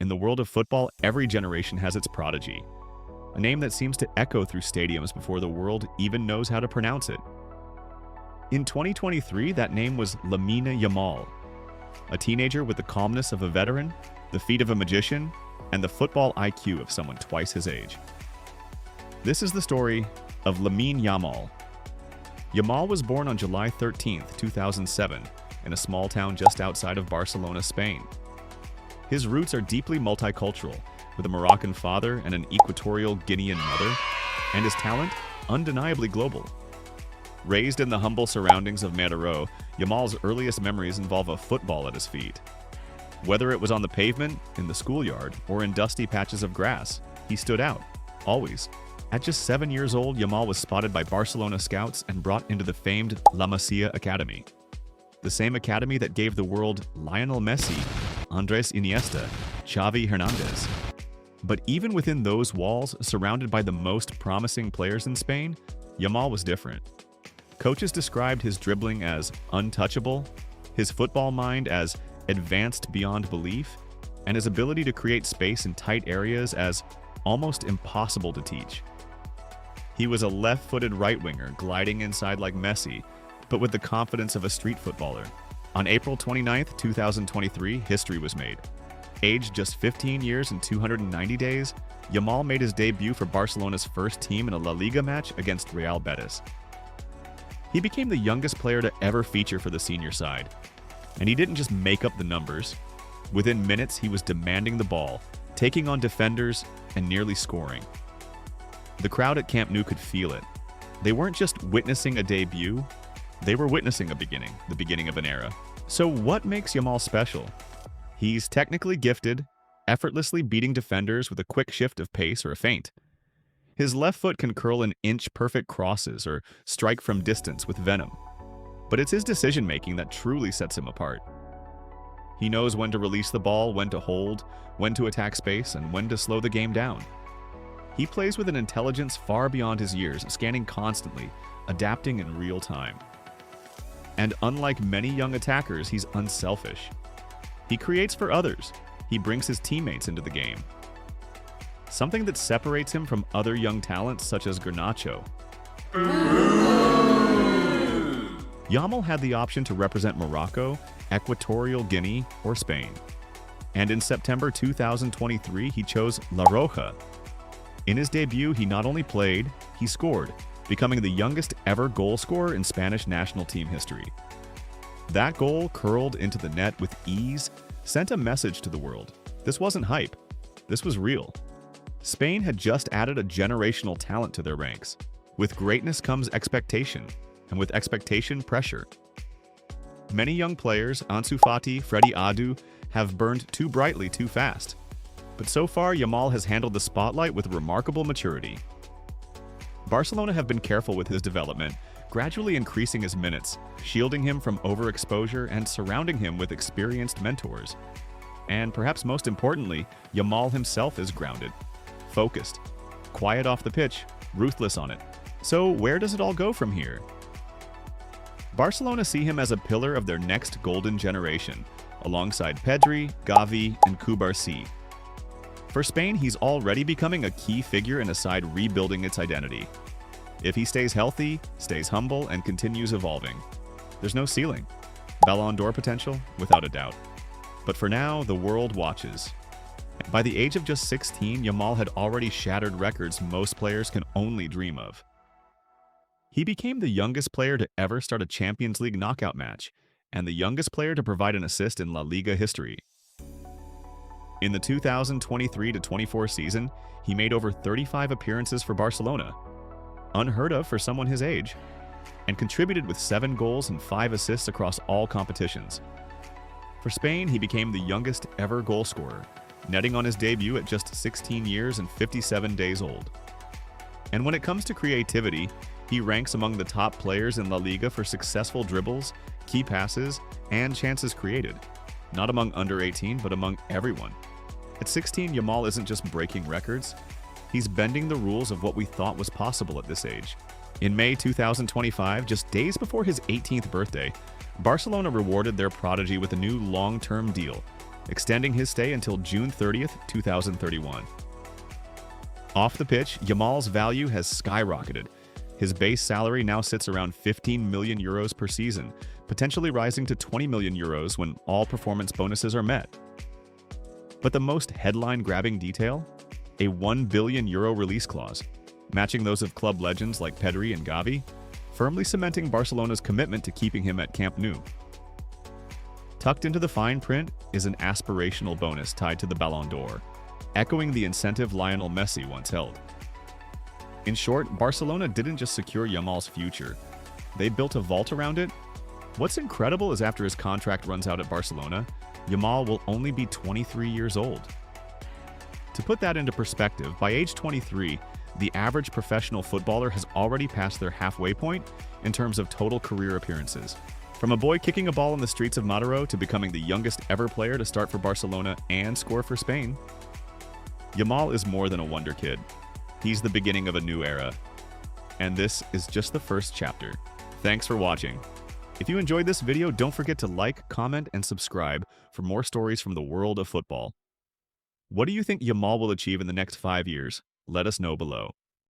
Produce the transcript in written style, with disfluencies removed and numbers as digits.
In the world of football, every generation has its prodigy, a name that seems to echo through stadiums before the world even knows how to pronounce it. In 2023, that name was Lamine Yamal, a teenager with the calmness of a veteran, the feet of a magician, and the football IQ of someone twice his age. This is the story of Lamine Yamal. Yamal was born on July 13, 2007, in a small town just outside of Barcelona, Spain. His roots are deeply multicultural, with a Moroccan father and an Equatorial Guinean mother, and his talent undeniably global. Raised in the humble surroundings of Madeira, Yamal's earliest memories involve a football at his feet. Whether it was on the pavement, in the schoolyard, or in dusty patches of grass, he stood out, always. At just 7 years old, Yamal was spotted by Barcelona scouts and brought into the famed La Masia Academy, the same academy that gave the world Lionel Messi, Andres Iniesta, Xavi Hernandez. But even within those walls, surrounded by the most promising players in Spain, Yamal was different. Coaches described his dribbling as untouchable, his football mind as advanced beyond belief, and his ability to create space in tight areas as almost impossible to teach. He was a left-footed right-winger, gliding inside like Messi, but with the confidence of a street footballer. On April 29, 2023, history was made. Aged just 15 years and 290 days, Yamal made his debut for Barcelona's first team in a La Liga match against Real Betis. He became the youngest player to ever feature for the senior side. And he didn't just make up the numbers. Within minutes, he was demanding the ball, taking on defenders, and nearly scoring. The crowd at Camp Nou could feel it. They weren't just witnessing a debut, they were witnessing the beginning of an era. So what makes Yamal special? He's technically gifted, effortlessly beating defenders with a quick shift of pace or a feint. His left foot can curl in inch-perfect crosses or strike from distance with venom. But it's his decision-making that truly sets him apart. He knows when to release the ball, when to hold, when to attack space, and when to slow the game down. He plays with an intelligence far beyond his years, scanning constantly, adapting in real time. And unlike many young attackers, he's unselfish. He creates for others. He brings his teammates into the game. Something that separates him from other young talents such as Garnacho. Yamal had the option to represent Morocco, Equatorial Guinea, or Spain. And in September 2023, he chose La Roja. In his debut, he not only played, he scored, becoming the youngest ever goal scorer in Spanish national team history. That goal, curled into the net with ease, sent a message to the world. This wasn't hype. This was real. Spain had just added a generational talent to their ranks. With greatness comes expectation, and with expectation, pressure. Many young players, Ansu Fati, Freddie Adu, have burned too brightly too fast. But so far, Yamal has handled the spotlight with remarkable maturity. Barcelona have been careful with his development, gradually increasing his minutes, shielding him from overexposure and surrounding him with experienced mentors. And perhaps most importantly, Yamal himself is grounded, focused, quiet off the pitch, ruthless on it. So where does it all go from here? Barcelona see him as a pillar of their next golden generation, alongside Pedri, Gavi, and Cubarsí. For Spain, he's already becoming a key figure in a side rebuilding its identity. If he stays healthy, stays humble, and continues evolving, there's no ceiling. Ballon d'Or potential, without a doubt. But for now, the world watches. By the age of just 16, Yamal had already shattered records most players can only dream of. He became the youngest player to ever start a Champions League knockout match, and the youngest player to provide an assist in La Liga history. In the 2023-24 season, he made over 35 appearances for Barcelona, unheard of for someone his age, and contributed with 7 goals and 5 assists across all competitions. For Spain, he became the youngest ever goal scorer, netting on his debut at just 16 years and 57 days old. And when it comes to creativity, he ranks among the top players in La Liga for successful dribbles, key passes, and chances created. Not among under 18, but among everyone. At 16, Yamal isn't just breaking records, he's bending the rules of what we thought was possible at this age. In May 2025, just days before his 18th birthday, Barcelona rewarded their prodigy with a new long-term deal, extending his stay until June 30th, 2031. Off the pitch, Yamal's value has skyrocketed. His base salary now sits around 15 million euros per season, potentially rising to 20 million euros when all performance bonuses are met. But the most headline-grabbing detail? A 1 billion euro release clause, matching those of club legends like Pedri and Gavi, firmly cementing Barcelona's commitment to keeping him at Camp Nou. Tucked into the fine print is an aspirational bonus tied to the Ballon d'Or, echoing the incentive Lionel Messi once held. In short, Barcelona didn't just secure Yamal's future, they built a vault around it. What's incredible is after his contract runs out at Barcelona, Yamal will only be 23 years old. To put that into perspective, by age 23, the average professional footballer has already passed their halfway point in terms of total career appearances. From a boy kicking a ball in the streets of Mataró to becoming the youngest ever player to start for Barcelona and score for Spain, Yamal is more than a wonderkid. He's the beginning of a new era. And this is just the first chapter. Thanks for watching. If you enjoyed this video, don't forget to like, comment, and subscribe for more stories from the world of football. What do you think Yamal will achieve in the next 5 years? Let us know below.